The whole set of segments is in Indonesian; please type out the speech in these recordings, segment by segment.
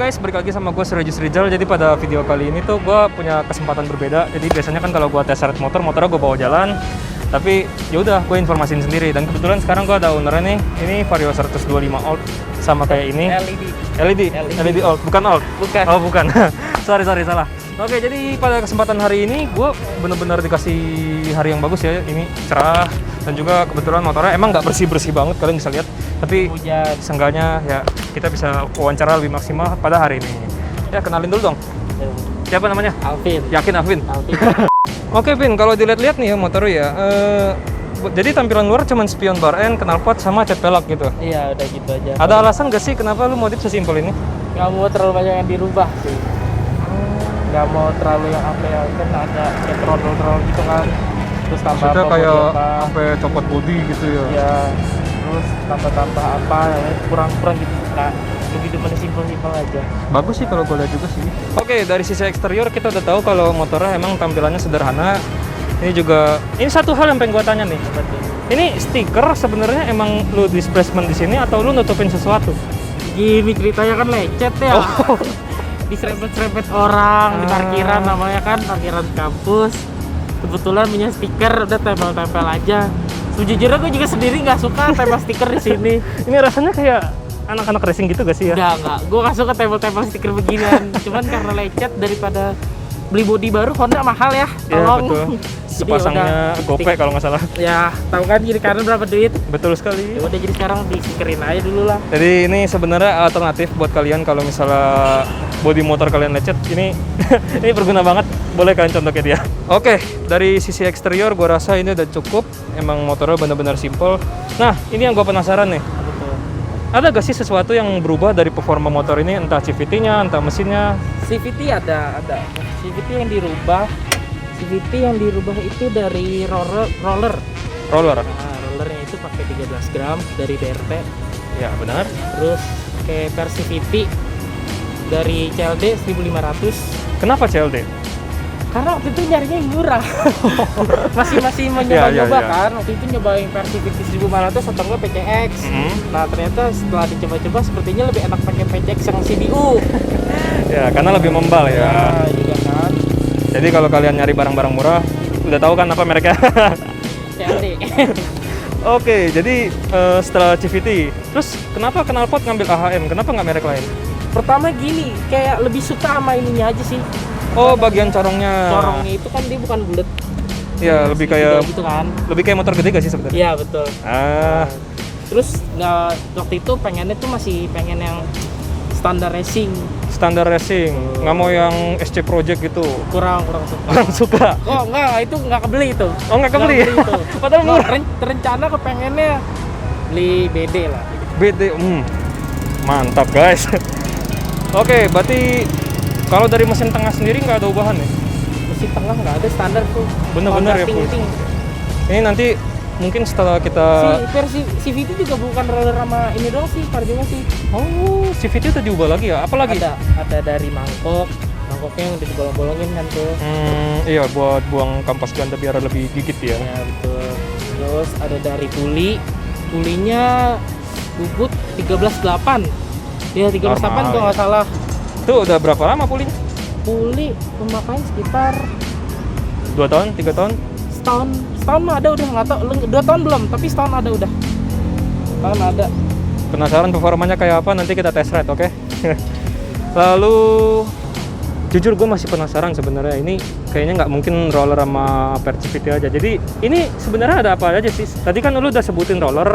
guys, balik lagi sama gue Regis Rizal. Jadi pada video kali ini tuh gue punya kesempatan berbeda. Jadi biasanya kan kalau gue tes ride motornya gue bawa jalan. Tapi ya udah gue informasiin sendiri. Dan kebetulan sekarang gue ada ownernya nih. Ini Vario 125 Old sama kayak ini. LED Old, bukan Old. Bukan. Oh bukan. sorry salah. Oke, jadi pada kesempatan hari ini gue bener-bener dikasih hari yang bagus ya. Ini cerah dan juga kebetulan motornya emang nggak bersih banget, kalian bisa lihat. Tapi seenggaknya ya kita bisa wawancara lebih maksimal pada hari ini. Ya kenalin dulu dong. Siapa namanya? Alvin. Yakin Alvin? Alvin. Oke Vin, kalau dilihat-lihat nih ya motor ya. Jadi tampilan luar cuma spion bar end, knalpot sama cat pelek gitu. Iya, udah gitu aja. Ada alasan gak sih kenapa lu modif sesimpel ini? Nggak mau terlalu banyak yang dirubah sih. Nggak mau terlalu yang apa ya, kan ada kayak throttle gitu kan. Terus tambah Maksudnya apa, kayak apa. sampai copot body gitu ya? Ya, terus tambah apa, kurang gitu. Nah, lebih demen simpel aja. Bagus sih kalau gue lihat juga sih. Oke, dari sisi eksterior kita udah tahu kalau motornya emang tampilannya sederhana. Ini juga, ini satu hal yang pengen gue tanya nih. Ini stiker sebenarnya emang lu displacement di sini atau lu nutupin sesuatu? Gini ceritanya kan lecet ya. Oh. Diserempet-serempet orang di parkiran, namanya kan parkiran kampus. Kebetulan punya stiker, udah tempel-tempel aja. Sejujurnya gue juga sendiri nggak suka tempel stiker di sini. Ini rasanya kayak anak-anak racing gitu gak sih ya? Enggak. Gue nggak suka tempel-tempel stiker beginian. Cuman karena lecet, daripada beli body baru Honda mahal ya. Iya Tolong. betul. Sepasangnya gope kalau nggak salah. Ya, tahu kan kiri kanan berapa duit? Betul sekali. Ya udah, jadi sekarang disikerin aja dulu lah. Jadi ini sebenarnya alternatif buat kalian kalau misalnya bodi motor kalian lecet. Ini ini berguna banget. Boleh kalian contohnya dia. Oke, dari sisi eksterior gue rasa ini udah cukup. Emang motornya benar-benar simple. Nah, ini yang gue penasaran nih. Betul. Ada gak sih sesuatu yang berubah dari performa motor ini? Entah CVT-nya, entah mesinnya? CVT ada. CVT yang dirubah. CVT yang dirubah itu dari roller. Roller? Nah, rollernya itu pakai 13 gram dari DRT. Ya, benar. Terus kayak versi CVT dari CLD 1500. Kenapa CLD? Karena waktu itu nyarinya yang murah. masih mau nyoba-nyoba Iya. kan. Waktu itu nyobain versi CVT 1500 atau enggak PCX. Nah, ternyata setelah dicoba-coba sepertinya lebih enak pakai PCX yang CDU. Ya, karena lebih membal ya. Nah, juga kan. Jadi kalau kalian nyari barang-barang murah, udah tahu kan apa mereknya? CLD. Oke, jadi setelah CVT, terus kenapa knalpot ngambil AHM? Kenapa nggak merek lain? Pertama gini, kayak lebih suka sama ininya aja sih. Oh, bagian corongnya. Corongnya itu kan dia bukan bulat. Ya, lebih kayak gitu kan. lebih kayak motor gede gak sih sebenarnya? Iya, betul. Ah, Terus waktu itu pengennya tuh masih pengen yang standar racing. standar racing, nggak mau yang SC Project gitu. Kurang suka. Kurang suka. Oh enggak, itu nggak kebeli itu. Oh, nggak kebeli ya? itu. Padahal murah. Rencana kepengennya beli BD lah. BD, mantap guys. Oke, berarti kalau dari mesin tengah sendiri nggak ada ubahan ya? Mesin tengah nggak ada, standar tuh. Bener-bener ya, Honda full. Ting-Ting. Ini nanti mungkin setelah kita... Si versi CVT juga bukan roller sama ini doang sih, Cardio sih. Oh, CVT itu diubah lagi ya? Apa lagi? Ada dari mangkoknya yang udah dibolong-bolongin kan tuh. Iya, buat buang kampas ganda biar lebih gigit ya. Ya betul. Terus ada dari pulinya bubut 13.8. Ya 13.8 Normal, kalau nggak ya. salah. Itu udah berapa lama pulinya? Puli pemakaian sekitar 2 tahun? 3 tahun? setahun mah ada udah, nggak tahu 2 tahun belum, tapi setahun ada udah. Setahun ada. Penasaran performanya kayak apa? Nanti kita test ride, oke? Lalu jujur gue masih penasaran sebenarnya, ini kayaknya nggak mungkin roller sama Percivity aja. Jadi ini sebenarnya ada apa aja sih? Tadi kan lu udah sebutin roller.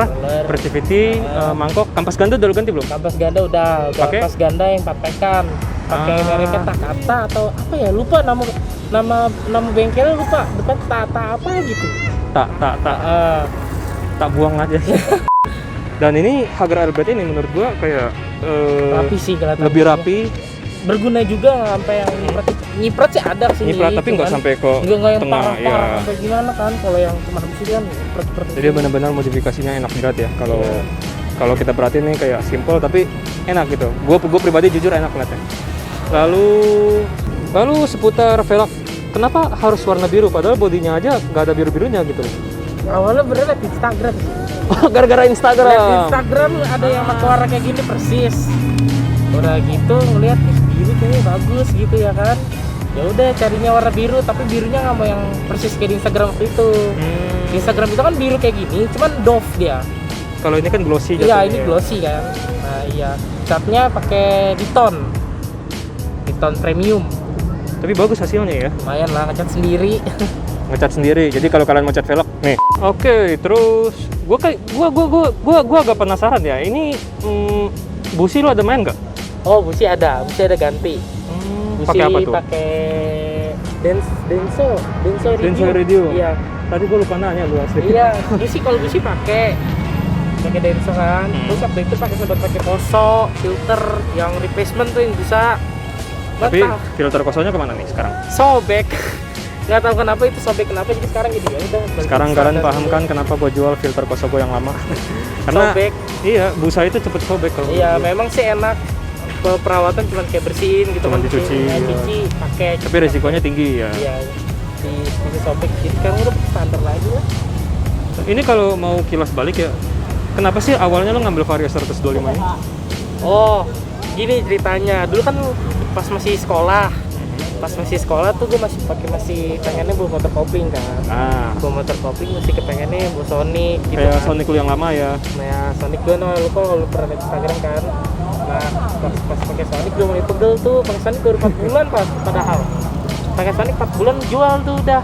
Percivity, mangkok, kampas ganda udah lu ganti belum? Kampas ganda udah Pakai? kampas ganda yang 4 pekan. Pakai mereknya Takata atau apa ya, lupa nama bengkelnya, lupa. Depan Tata apa gitu. Tak buang aja. Dan ini Hager Airblade ini menurut gua kayak Rapi sih kelihatan. lebih rapi. Berguna juga nggak sampai yang nyiprat sih ada sih. Nyiprat, tapi nggak sampai ke nggak yang tengah, parah ya. sampai gimana kan. Kalau yang cuma di sini kan nyiprat. Jadi benar-benar modifikasinya enak berat ya. Kalau kita perhatiin nih kayak simple tapi enak gitu. Gue pribadi jujur enak ngeliatnya. Lalu seputar velg, kenapa harus warna biru? Padahal bodinya aja nggak ada biru-birunya gitu. Awalnya bener di Instagram sih. Oh, gara-gara Instagram. Lihat di Instagram ada yang pakai warna kayak gini persis. Udah gitu ngeliat biru kayaknya bagus gitu ya kan. Ya udah carinya warna biru, tapi birunya nggak mau yang persis kayak di Instagram waktu itu. Di Instagram itu kan biru kayak gini, cuman doff dia. Kalau ini kan glossy Iya, jatuhnya ini ya. glossy kan. Nah iya, catnya pakai Diton premium. Tapi bagus hasilnya ya. Lumayan lah, ngecat sendiri. Ngecat sendiri. Jadi kalau kalian mau cat velg nih. Oke, terus gua agak penasaran ya. Ini busi lo ada main nggak? Oh, busi ada ganti. Busi Pakai apa tuh? Pakai Denso Denso Radio. Iya. Tadi gua lupa nanya lu asli. Iya, kalau busi pakai Denso kan. Terus waktu itu sempat pakai Poso, filter yang replacement tuh yang bisa. Tapi Batah. filter kosongnya kemana nih sekarang? Sobek. Nggak tahu kenapa itu sobek, kenapa jadi sekarang gitu ya udah. Sekarang kalian paham kan kenapa gua jual filter koso gua yang lama? Karena Sobek. iya, busa itu cepet sobek kalau Iya, menurut gua. memang sih enak. Perawatan cuma kayak bersihin gitu, Cuman dicuci, ya, iya. cuci pakai. Tapi resikonya tinggi ya. Iya, di sobek. Jadi sekarang udah standar lagi lah. Ini kalau mau kilas balik ya, kenapa sih awalnya lo ngambil Vario 125 ini? Oh, gini ceritanya. Dulu kan pas masih sekolah tuh gue masih pengennya bawa motor kopling kan. Bawa motor kopling masih kepengennya bawa Sonic gitu Kayak kan. Sonic lu yang lama ya. Nah, Sonic gue lu pernah lihat Instagram kan. Nah, pas pakai Sonic gue mulai pegel tuh. Pakai Sonic baru 4 bulan padahal. Pakai Sonic 4 bulan jual tuh udah.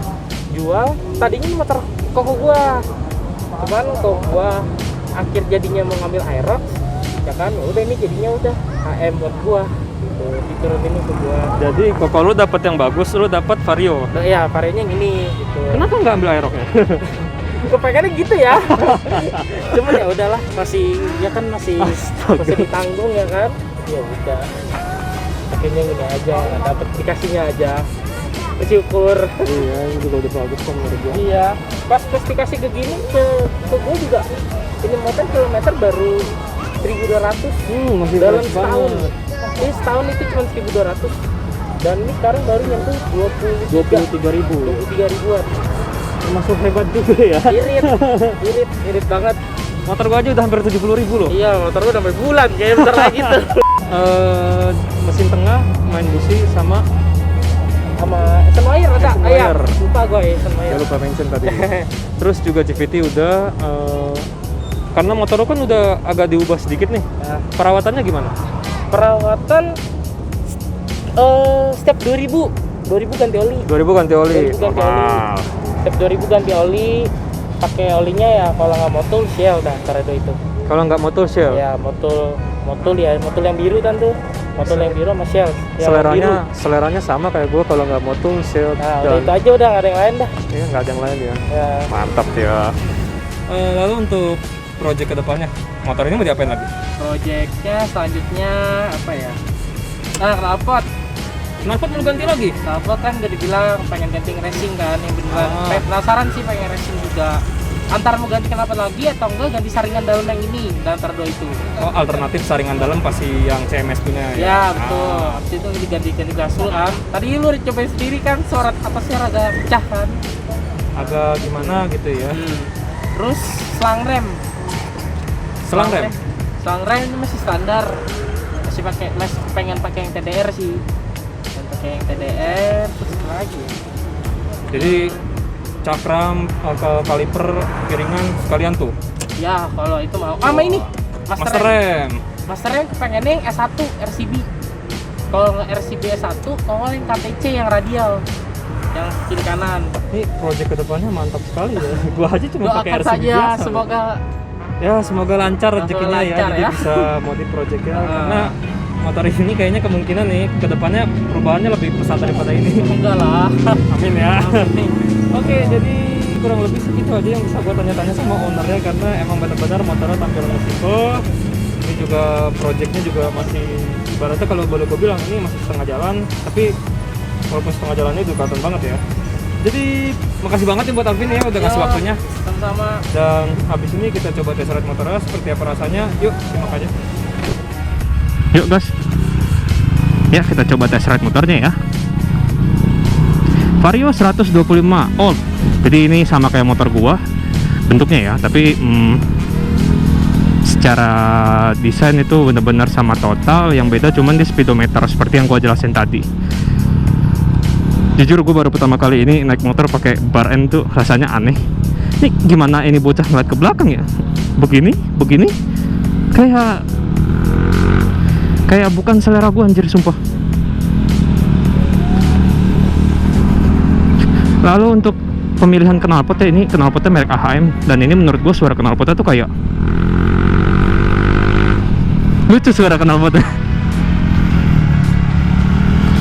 Jual. Tadinya ini motor koko gua. Cuman koko gua akhir jadinya mau ngambil Aerox. Ya kan, udah ini jadinya udah HM buat gua. Gitu, diturunin ke gua. Jadi kalau lu dapet yang bagus, lu dapet Vario. Nah, ya, variannya yang ini gitu. Kenapa nggak ambil Aerox-nya? Kepengennya gitu ya. Cuman ya udahlah, masih ditanggung ya kan. Ya udah. Akhirnya ini aja, nggak dapet dikasihnya aja. Bersyukur. Iya, ini juga udah bagus kan menurut gua. Iya. Pas dikasih ke gini ke gua juga. Ini motor kilometer baru 1.200 Masih dalam fresh setahun. banget. Ini setahun itu cuma 1.200. Dan ini sekarang baru nyentuh 23.000. 23 ribuan. Termasuk hebat juga ya. Irit banget. Motor gua aja udah hampir 70.000 loh. Iya, motor gua udah sampai bulan kayak bentar lagi tuh. Mesin tengah, main busi sama Essence Wire ada. Essence Iya, Wire. lupa gua Essence ya Wire. lupa mention tadi. Terus juga CVT udah karena motor lu kan udah agak diubah sedikit nih. Nah, Perawatannya gimana? perawatan setiap 2000 ganti oli. 2000 ganti oli. 2000 ganti oli. Wow. Setiap 2000 ganti oli. Pakai olinya ya kalau nggak motul Shell dah antara itu. Kalau nggak motor Shell. Ya motul yang biru kan tuh. Motul yang biru sama Shell. Yang biru. Seleranya sama kayak gua, kalau nggak motor Shell. Nah, udah itu aja, udah nggak ada yang lain dah. Iya, nggak ada yang lain ya. Ya. Mantap ya. Lalu untuk project kedepannya, motor ini mau diapain lagi? Projectnya selanjutnya apa ya? Knalpot. Knalpot mau ganti lagi? Knalpot kan udah dibilang pengen ganti racing kan, yang beneran. Kayak penasaran sih pengen racing juga. Antara mau ganti knalpot lagi atau enggak ganti saringan dalam yang ini, antara dua itu. Oh, alternatif saringan dalam pasti yang CMS punya ya? Ya betul. Habis itu diganti gasul kan. Tadi lu udah cobain sendiri kan, sorot atasnya agak pecah kan. Agak gimana gitu ya. Terus selang rem. Selang rem? Selang rem ini masih standar. Masih pengen pakai yang TDR sih. Dan pakai yang TDR terus apa lagi ya? Jadi cakram, kaliper, piringan sekalian tuh. Ya, kalau itu mau. Sama ini Master rem. Master rem pengennya yang S1 RCB. Kalau nggak RCB S1, kalau yang KTC yang radial. Yang kiri kanan. Ini project kedepannya mantap sekali ya. Gua aja cuma pakai Doakan RCB saja biasa. semoga Ya semoga lancar rezekinya ya, lancar jadi ya. bisa modif projectnya. Karena motor ini kayaknya kemungkinan nih kedepannya perubahannya lebih pesat daripada ini. enggak lah. Amin ya. Amin. Oke, jadi kurang lebih segitu aja yang bisa gua tanya-tanya sama ownernya, karena emang benar-benar motornya tampil resiko. Ini juga projectnya juga masih ibaratnya kalau boleh gue bilang ini masih setengah jalan, tapi walaupun setengah jalannya juga kelihatan banget ya. Jadi makasih banget ya buat Alvin ya udah ngasih waktunya. Sama-sama. Dan habis ini kita coba tes ride motornya seperti apa rasanya. Yuk, simak aja. Yuk guys. Ya, kita coba tes ride motornya ya. Vario 125 old. Jadi ini sama kayak motor gua bentuknya ya, tapi secara desain itu bener-bener sama total. Yang beda cuman di speedometer seperti yang gua jelasin tadi. Jujur gue baru pertama kali ini naik motor pakai bar N tuh rasanya aneh. Ini gimana ini bocah ngeliat ke belakang ya? Begini kayak bukan selera gue anjir, sumpah. Lalu untuk pemilihan knalpotnya, ini knalpotnya merek AHM, dan ini menurut gue suara knalpotnya tuh kayak lucu suara knalpotnya.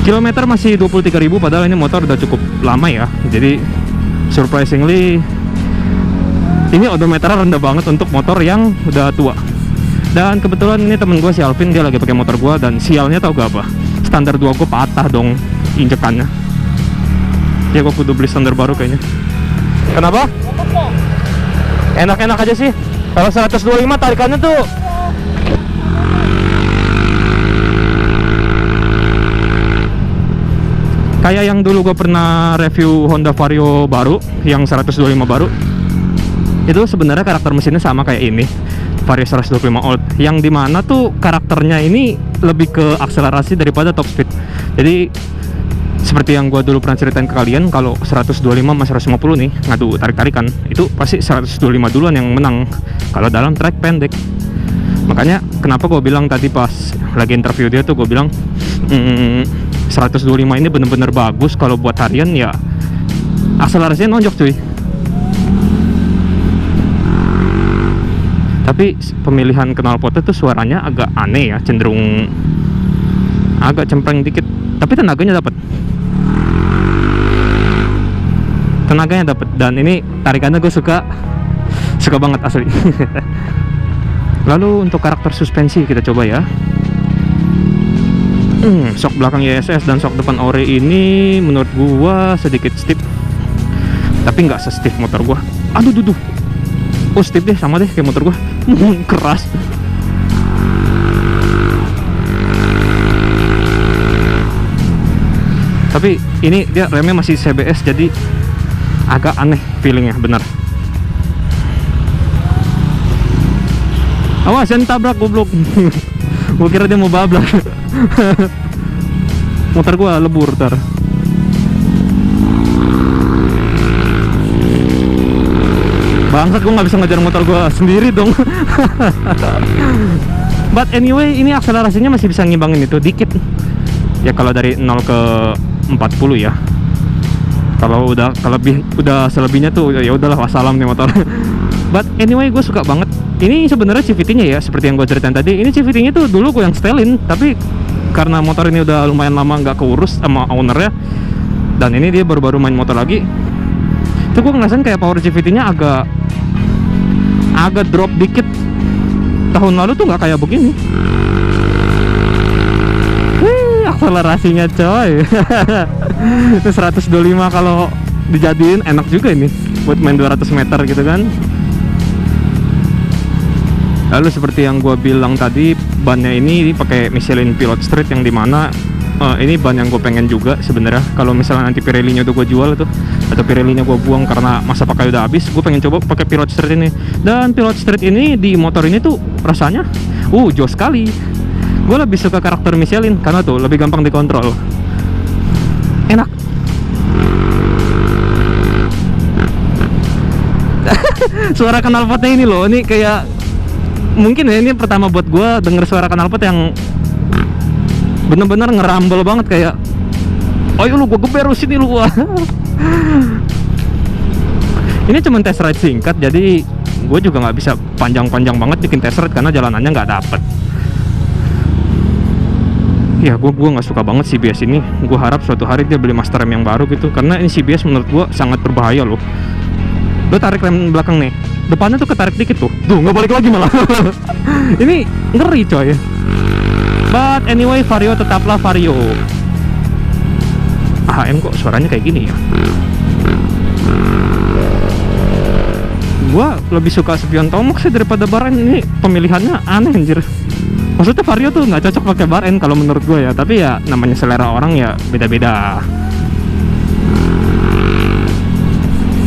Kilometer masih 23.000, padahal ini motor udah cukup lama ya. Jadi surprisingly ini odometernya rendah banget untuk motor yang udah tua. Dan kebetulan ini temen gue si Alvin, dia lagi pakai motor gue, dan sialnya tau gak apa? Standar 2 gue patah dong injekannya. Ya gue kudu beli standar baru kayaknya. Kenapa? Enak-enak aja sih. Kalau 125 tarikannya tuh kayak yang dulu gue pernah review Honda Vario baru, yang 125 baru. Itu sebenarnya karakter mesinnya sama kayak ini, Vario 125 Old, yang dimana tuh karakternya ini lebih ke akselerasi daripada top speed. Jadi seperti yang gue dulu pernah ceritain ke kalian, kalau 125 sama 150 nih ngadu tarik-tarikan, itu pasti 125 duluan yang menang kalau dalam track pendek. Makanya kenapa gue bilang tadi pas lagi interview dia tuh, gue bilang 125 ini bener-bener bagus kalau buat harian ya, akselerasinya nonjok cuy. Tapi pemilihan knalpotnya tuh suaranya agak aneh ya, cenderung agak cempreng dikit, tapi tenaganya dapat. Dan ini tarikannya gue suka banget asli. Lalu untuk karakter suspensi kita coba ya. Sok belakang YSS dan sok depan Ore ini menurut gua sedikit stiff, tapi nggak se-stiff motor gua. Aduh. Oh stiff deh, sama deh kayak motor gua. Keras. Tapi ini dia remnya masih CBS, jadi agak aneh feelingnya, bener. Awas jangan tabrak goblok. Gua kira dia mau bablas. Motor gua lebur ntar. Bangsat, gua nggak bisa ngejar motor gua sendiri dong. But anyway, ini akselerasinya masih bisa ngimbangin itu dikit. Ya kalau dari 0 ke 40 ya. Kalau udah selebihnya tuh ya udahlah, wassalam nih motor. But anyway, gue suka banget. Ini sebenarnya CVT-nya ya, seperti yang gue ceritain tadi. Ini CVT-nya tuh dulu gue yang setelin, tapi karena motor ini udah lumayan lama nggak keurus sama ownernya, dan ini dia baru-baru main motor lagi, itu gue ngerasain kayak power CVT-nya agak drop dikit. Tahun lalu tuh nggak kayak begini. Akselerasinya coy. 125 kalau dijadiin enak juga ini buat main 200 meter gitu kan. Lalu seperti yang gue bilang tadi, bannya ini pakai Michelin Pilot Street, yang dimana ini ban yang gue pengen juga sebenarnya. Kalau misalnya nanti Pirelli-nya udah gue jual tuh, atau Pirelli-nya gue buang karena masa pakai udah habis, gue pengen coba pakai Pilot Street ini. Dan Pilot Street ini di motor ini tuh rasanya jos sekali. Gue lebih suka karakter Michelin karena tuh lebih gampang dikontrol, enak. Suara knalpotnya ini loh, ini kayak mungkin ya ini pertama buat gue denger suara knalpot yang bener-bener ngerambel banget, kayak ayo lu gue geber sini lu. Ini cuma test ride singkat, jadi gue juga nggak bisa panjang-panjang banget bikin test ride karena jalanannya nggak dapet. Ya gue nggak suka banget CBS ini. Gue harap suatu hari dia beli master rem yang baru gitu, karena ini CBS menurut gue sangat berbahaya loh. Lo tarik rem belakang nih, depannya tuh ketarik dikit tuh nggak balik lagi malah. Ini ngeri coy. But anyway, Vario tetaplah Vario. AHM kok suaranya kayak gini ya. Gua lebih suka spion Tomok sih daripada Baren. Ini pemilihannya aneh anjir. Maksudnya Vario tuh nggak cocok pakai Baren kalau menurut gue ya. Tapi ya namanya selera orang ya beda-beda.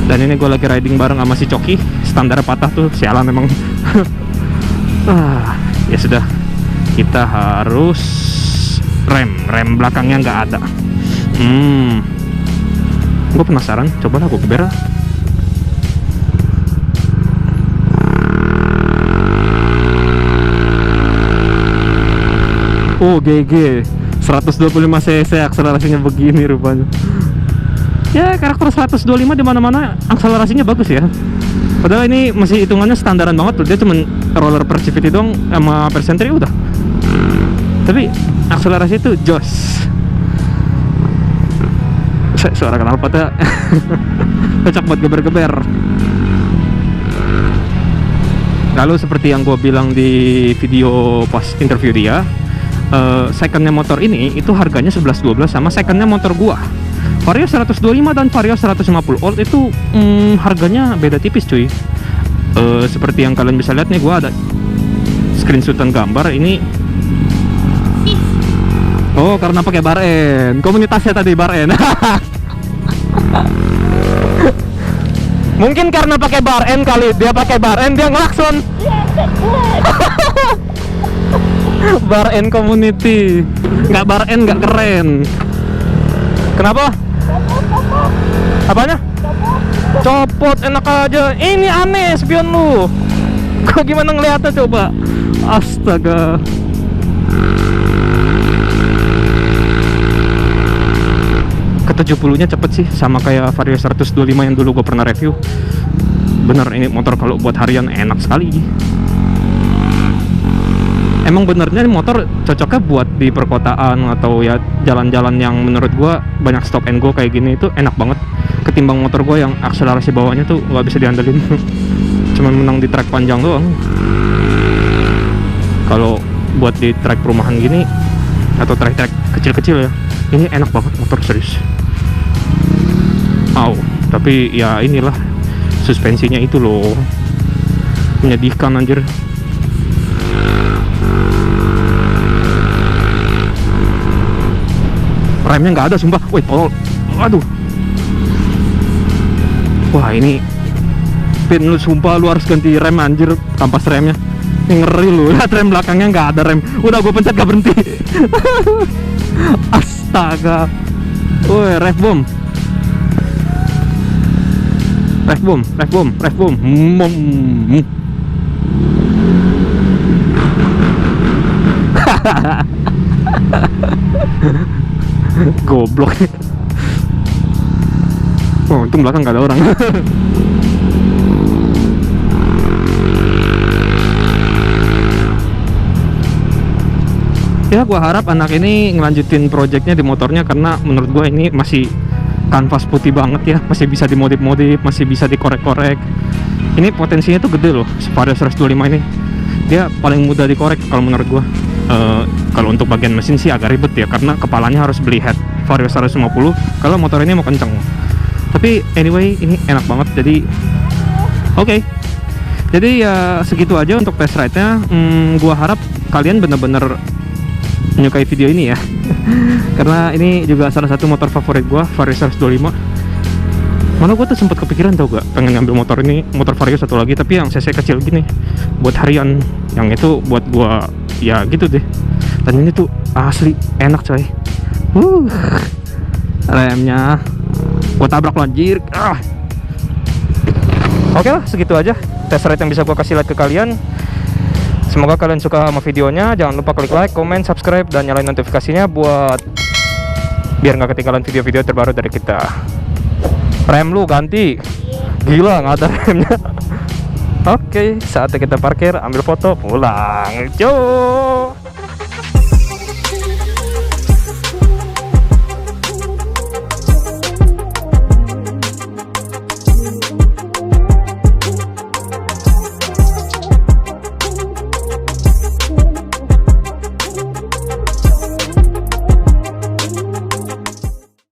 Dan ini gue lagi riding bareng sama si Coki. Standar patah tuh, sialan emang. Ya sudah, kita harus rem belakangnya nggak ada. Gue penasaran, cobalah gue geber. Oh GG, 125 cc akselerasinya begini rupanya. Ya karakter 125 di mana-mana akselerasinya bagus ya. Padahal ini masih hitungannya standaran banget tuh, dia cuman roller percivity doang sama persentri udah. Tapi akselerasi itu jos. Suara knalpotnya cocok buat geber-geber. Lalu seperti yang gue bilang di video pas interview dia, secondnya motor ini itu harganya 11-12 sama secondnya motor gua Vario 125 dan Vario 150 old itu harganya beda tipis cuy. Seperti yang kalian bisa lihat nih, gua ada screenshotan gambar ini. Oh karena pakai bar N, komunitasnya tadi bar N. Mungkin karena pakai bar N kali, dia pakai bar N dia ngelakson. Bar N community, nggak bar N nggak keren. Kenapa? Apanya? Copot enak aja. Ini aneh spion lu. Kok gimana ngeliatnya coba? Astaga. Ke-70-nya cepet sih, sama kayak Vario 125 yang dulu gue pernah review. Bener, ini motor kalau buat harian enak sekali. Emang benernya motor cocoknya buat di perkotaan atau ya jalan-jalan yang menurut gua banyak stop and go kayak gini, itu enak banget. Ketimbang motor gua yang akselerasi bawahnya tuh nggak bisa diandelin. Cuman menang di trek panjang doang. Kalau buat di trek perumahan gini atau trek-trek kecil-kecil ya, ini enak banget motor, serius. Tapi ya inilah suspensinya itu loh, menyedihkan anjir. Remnya nggak ada sumpah, woi tolol, aduh. Wah ini pin lu, sumpah lu harus ganti rem anjir, kampas remnya. Ini ngeri lu, lihat rem belakangnya nggak ada rem. Udah gue pencet gak berhenti. Astaga. Woi ref bom. Ref bom. Goblok. Oh, untung belakang gak ada orang. Ya gua harap anak ini ngelanjutin projectnya di motornya, karena menurut gua ini masih kanvas putih banget ya, masih bisa dimodif-modif, masih bisa dikorek-korek. Ini potensinya tuh gede loh, Vario 125 ini. Dia paling mudah dikorek kalau menurut gua. Kalau untuk bagian mesin sih agak ribet ya, karena kepalanya harus beli head Vario 150 kalau motor ini mau kenceng. Tapi anyway ini enak banget, jadi oke. Jadi ya segitu aja untuk test ride-nya. Gua harap kalian bener-bener menyukai video ini ya. Karena ini juga salah satu motor favorit gua, Vario 125. Mana gua tuh sempat kepikiran tau gak, pengen ngambil motor ini, motor Vario satu lagi, tapi yang cc kecil gini buat harian. Yang itu buat gua ya gitu deh. Dan ini tuh asli enak coy. Remnya gua tabrak anjir. Oke lah, segitu aja test ride yang bisa gua kasih lihat ke kalian. Semoga kalian suka sama videonya. Jangan lupa klik like, comment, subscribe, dan nyalain notifikasinya buat biar nggak ketinggalan video-video terbaru dari kita. Rem lu ganti, gila nggak ada remnya. Oke, saatnya kita parkir, ambil foto, pulang. Ciao.